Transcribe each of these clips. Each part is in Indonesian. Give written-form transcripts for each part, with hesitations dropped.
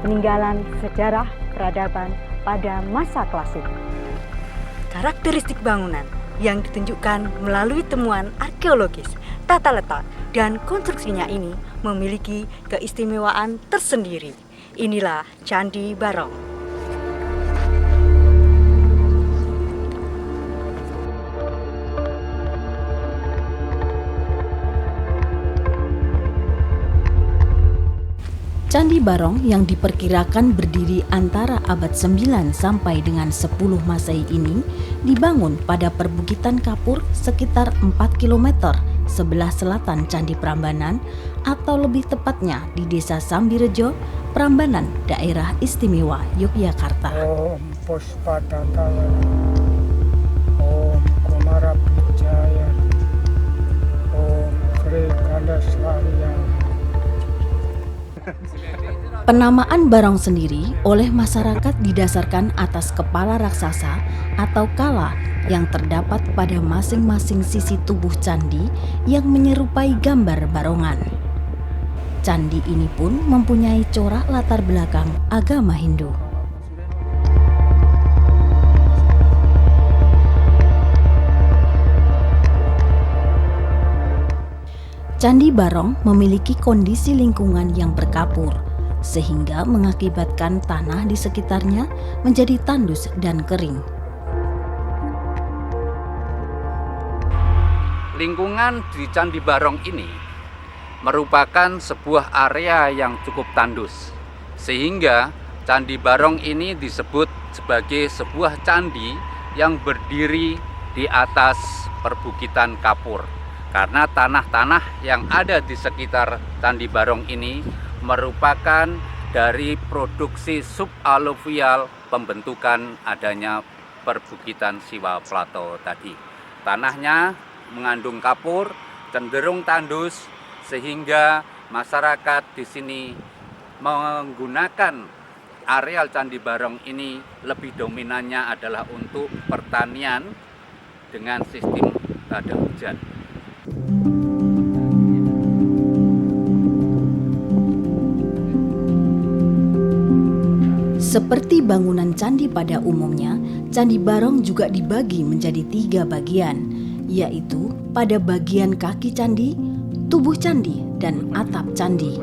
peninggalan sejarah peradaban pada masa klasik. Karakteristik bangunan yang ditunjukkan melalui temuan arkeologis, tata letak, dan konstruksinya ini memiliki keistimewaan tersendiri. Inilah Candi Barong. Candi Barong yang diperkirakan berdiri antara abad 9 sampai dengan 10 Masehi ini dibangun pada perbukitan kapur sekitar 4 km sebelah selatan Candi Prambanan, atau lebih tepatnya di Desa Sambirejo, Prambanan, Daerah Istimewa Yogyakarta. Om Puspadataya, Om Kumarapijaya, Om Sri Gandaswarya. Penamaan Barong sendiri oleh masyarakat didasarkan atas kepala raksasa atau kala yang terdapat pada masing-masing sisi tubuh candi yang menyerupai gambar barongan. Candi ini pun mempunyai corak latar belakang agama Hindu. Candi Barong memiliki kondisi lingkungan yang berkapur, sehingga mengakibatkan tanah di sekitarnya menjadi tandus dan kering. Lingkungan di Candi Barong ini merupakan sebuah area yang cukup tandus, sehingga Candi Barong ini disebut sebagai sebuah candi yang berdiri di atas perbukitan kapur. Karena tanah-tanah yang ada di sekitar Candi Barong ini merupakan dari produksi subaluvial pembentukan adanya perbukitan Siwa Plato tadi. Tanahnya mengandung kapur, cenderung tandus, sehingga masyarakat di sini menggunakan areal Candi Barong ini lebih dominannya adalah untuk pertanian dengan sistem tada hujan. Seperti bangunan candi pada umumnya, Candi Barong juga dibagi menjadi 3 bagian, yaitu pada bagian kaki candi, tubuh candi, dan atap candi.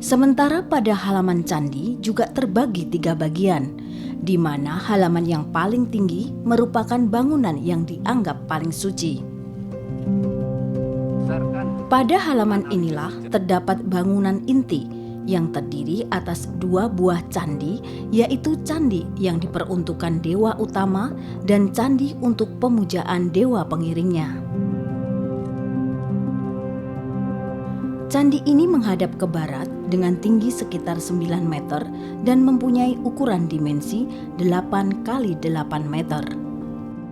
Sementara pada halaman candi juga terbagi 3 bagian, di mana halaman yang paling tinggi merupakan bangunan yang dianggap paling suci. Pada halaman inilah terdapat bangunan inti yang terdiri atas 2 buah candi, yaitu candi yang diperuntukkan dewa utama dan candi untuk pemujaan dewa pengiringnya. Candi ini menghadap ke barat dengan tinggi sekitar 9 meter dan mempunyai ukuran dimensi 8 x 8 meter.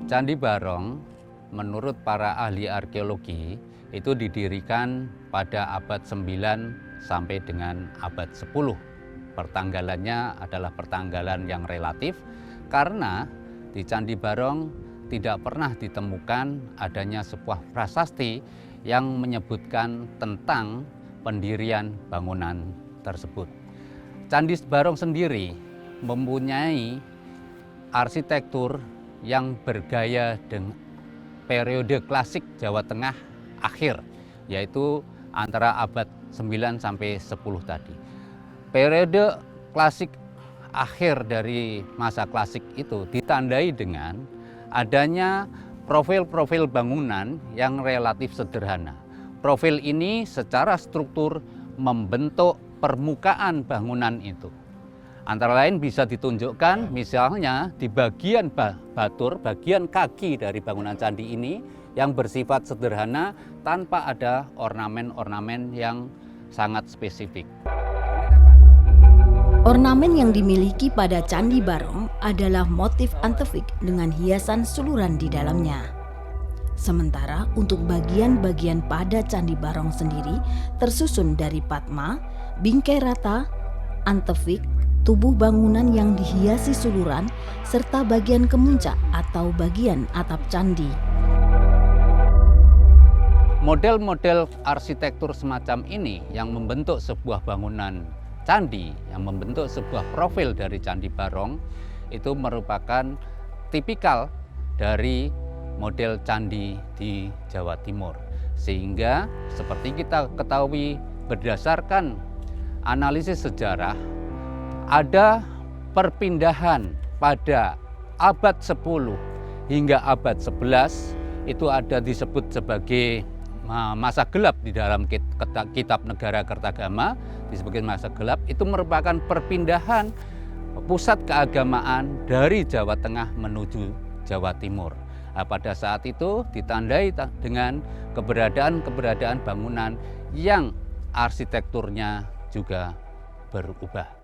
Candi Barong menurut para ahli arkeologi itu didirikan pada abad 9 sampai dengan abad 10. Pertanggalannya adalah pertanggalan yang relatif karena di Candi Barong tidak pernah ditemukan adanya sebuah prasasti yang menyebutkan tentang pendirian bangunan tersebut. Candi Barong sendiri mempunyai arsitektur yang bergaya dengan periode klasik Jawa Tengah akhir, yaitu antara abad 9 sampai 10 tadi. Periode klasik akhir dari masa klasik itu ditandai dengan adanya profil-profil bangunan yang relatif sederhana. Profil ini secara struktur membentuk permukaan bangunan itu. Antara lain bisa ditunjukkan misalnya di bagian batur, bagian kaki dari bangunan candi ini yang bersifat sederhana tanpa ada ornamen-ornamen yang sangat spesifik. Ornamen yang dimiliki pada Candi Barong adalah motif antefik dengan hiasan suluran di dalamnya. Sementara untuk bagian-bagian pada Candi Barong sendiri tersusun dari patma, bingkai rata, antefik, tubuh bangunan yang dihiasi suluran, serta bagian kemuncak atau bagian atap candi. Model-model arsitektur semacam ini yang membentuk sebuah bangunan candi, yang membentuk sebuah profil dari Candi Barong, itu merupakan tipikal dari model candi di Jawa Timur. Sehingga seperti kita ketahui berdasarkan analisis sejarah, ada perpindahan pada abad 10 hingga abad 11, itu ada disebut sebagai masa gelap di dalam kitab Negara Kertagama, disebut masa gelap. Itu merupakan perpindahan pusat keagamaan dari Jawa Tengah menuju Jawa Timur. Nah, pada saat itu ditandai dengan keberadaan bangunan yang arsitekturnya juga berubah.